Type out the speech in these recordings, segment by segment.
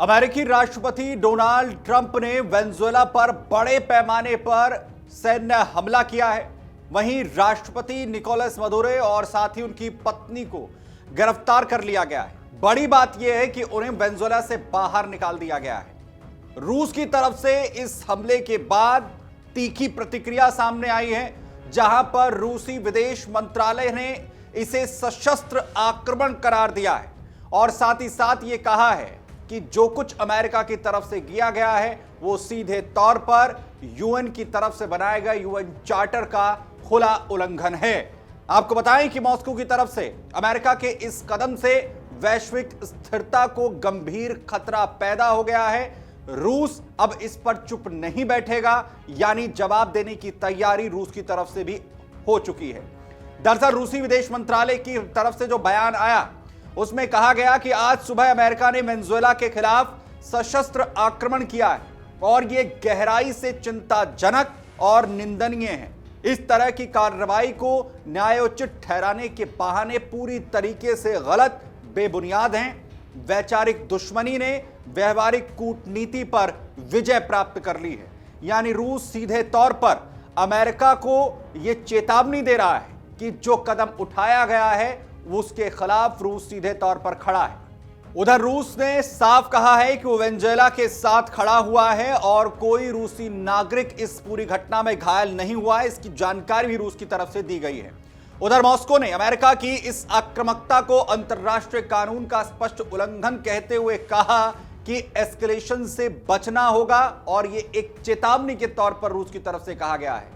अमेरिकी राष्ट्रपति Donald Trump ने वेनेजुएला पर बड़े पैमाने पर सैन्य हमला किया है। वहीं राष्ट्रपति निकोलस मदुरो और साथ ही उनकी पत्नी को गिरफ्तार कर लिया गया है। बड़ी बात यह है कि उन्हें वेनेजुएला से बाहर निकाल दिया गया है। रूस की तरफ से इस हमले के बाद तीखी प्रतिक्रिया सामने आई है, जहां पर रूसी विदेश मंत्रालय ने इसे सशस्त्र आक्रमण करार दिया है और साथ ही साथ यह कहा है कि जो कुछ अमेरिका की तरफ से किया गया है वो सीधे तौर पर यूएन की तरफ से बनाए गए यूएन चार्टर का खुला उल्लंघन है। आपको बताएं कि मॉस्को की तरफ से अमेरिका के इस कदम से वैश्विक स्थिरता को गंभीर खतरा पैदा हो गया है। रूस अब इस पर चुप नहीं बैठेगा, यानी जवाब देने की तैयारी रूस की तरफ से भी हो चुकी है। दरअसल रूसी विदेश मंत्रालय की तरफ से जो बयान आया उसमें कहा गया कि आज सुबह अमेरिका ने वेनेजुएला के खिलाफ सशस्त्र आक्रमण किया है और यह गहराई से चिंताजनक और निंदनीय है। इस तरह की कार्रवाई को न्यायोचित ठहराने के बहाने पूरी तरीके से गलत, बेबुनियाद हैं। वैचारिक दुश्मनी ने व्यवहारिक कूटनीति पर विजय प्राप्त कर ली है। यानी रूस सीधे तौर पर अमेरिका को यह चेतावनी दे रहा है कि जो कदम उठाया गया है उसके खिलाफ रूस सीधे तौर पर खड़ा है। उधर रूस ने साफ कहा है कि वो वेनेजुएला के साथ खड़ा हुआ है और कोई रूसी नागरिक इस पूरी घटना में घायल नहीं हुआ है। इसकी जानकारी भी रूस की तरफ से दी गई है। उधर मॉस्को ने अमेरिका की इस आक्रामकता को अंतर्राष्ट्रीय कानून का स्पष्ट उल्लंघन कहते हुए कहा कि एस्केलेशन से बचना होगा और ये एक चेतावनी के तौर पर रूस की तरफ से कहा गया है।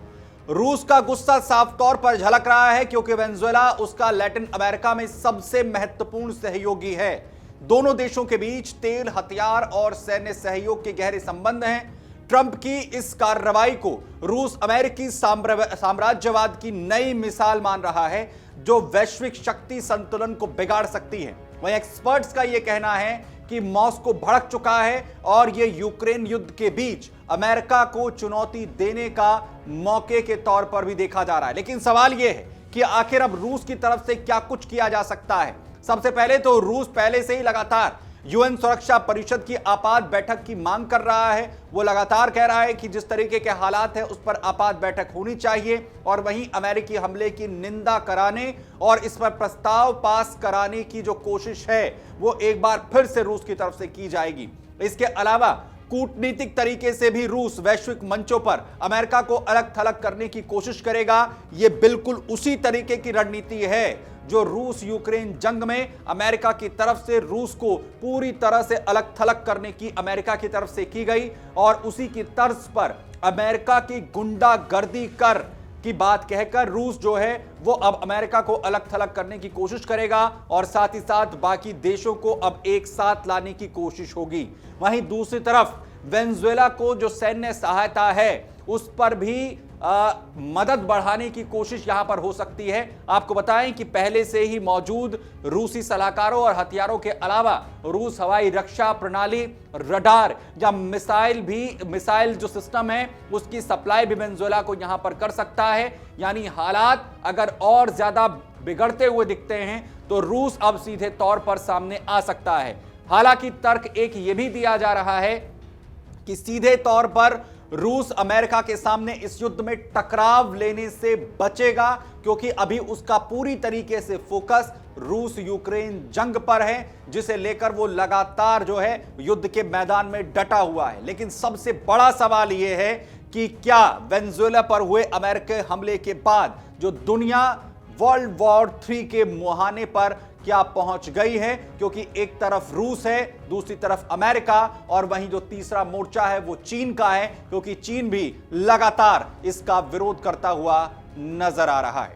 रूस का गुस्सा साफ तौर पर झलक रहा है क्योंकि वेनेजुएला उसका लैटिन अमेरिका में सबसे महत्वपूर्ण सहयोगी है। दोनों देशों के बीच तेल, हथियार और सैन्य सहयोग के गहरे संबंध हैं। ट्रंप की इस कार्रवाई को रूस अमेरिकी साम्राज्यवाद की नई मिसाल मान रहा है जो वैश्विक शक्ति संतुलन को बिगाड़ सकती है। वहीं एक्सपर्ट्स का यह कहना है कि मॉस्को भड़क चुका है और यह यूक्रेन युद्ध के बीच अमेरिका को चुनौती देने का मौके के तौर पर भी देखा जा रहा है। लेकिन सवाल यह है कि आखिर अब रूस की तरफ से क्या कुछ किया जा सकता है। सबसे पहले तो रूस पहले से ही लगातार यूएन सुरक्षा परिषद की आपात बैठक की मांग कर रहा है। वो लगातार कह रहा है कि जिस तरीके के हालात हैं उस पर आपात बैठक होनी चाहिए और वहीं अमेरिकी हमले की निंदा कराने और इस पर प्रस्ताव पास कराने की जो कोशिश है वो एक बार फिर से रूस की तरफ से की जाएगी। इसके अलावा कूटनीतिक तरीके से भी रूस वैश्विक मंचों पर अमेरिका को अलग थलग करने की कोशिश करेगा। यह बिल्कुल उसी तरीके की रणनीति है जो रूस यूक्रेन जंग में अमेरिका की तरफ से रूस को पूरी तरह से अलग थलग करने की अमेरिका की तरफ से की गई और उसी की तर्ज पर अमेरिका की गुंडागर्दी कर की बात कहकर रूस जो है वो अब अमेरिका को अलग थलग करने की कोशिश करेगा और साथ ही साथ बाकी देशों को अब एक साथ लाने की कोशिश होगी। वहीं दूसरी तरफ वेनेजुएला को जो सैन्य सहायता है उस पर भी मदद बढ़ाने की कोशिश यहां पर हो सकती है। आपको बताएं कि पहले से ही मौजूद रूसी सलाहकारों और हथियारों के अलावा रूस हवाई रक्षा प्रणाली, रडार या मिसाइल जो सिस्टम है उसकी सप्लाई भी वेनेजुएला को यहां पर कर सकता है। यानी हालात अगर और ज्यादा बिगड़ते हुए दिखते हैं तो रूस अब सीधे तौर पर सामने आ सकता है। हालांकि तर्क एक यह भी दिया जा रहा है कि सीधे तौर पर रूस अमेरिका के सामने इस युद्ध में टकराव लेने से बचेगा क्योंकि अभी उसका पूरी तरीके से फोकस रूस यूक्रेन जंग पर है जिसे लेकर वो लगातार जो है युद्ध के मैदान में डटा हुआ है। लेकिन सबसे बड़ा सवाल यह है कि क्या वेनेजुएला पर हुए अमेरिकी हमले के बाद जो दुनिया वर्ल्ड वॉर 3 के मुहाने पर क्या पहुंच गई है, क्योंकि एक तरफ रूस है, दूसरी तरफ अमेरिका और वहीं जो तीसरा मोर्चा है वो चीन का है, क्योंकि चीन भी लगातार इसका विरोध करता हुआ नजर आ रहा है।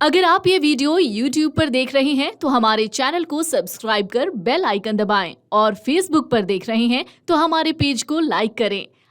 अगर आप ये वीडियो YouTube पर देख रहे हैं तो हमारे चैनल को सब्सक्राइब कर बेल आइकन दबाएं और Facebook पर देख रहे हैं तो हमारे पेज को लाइक करें।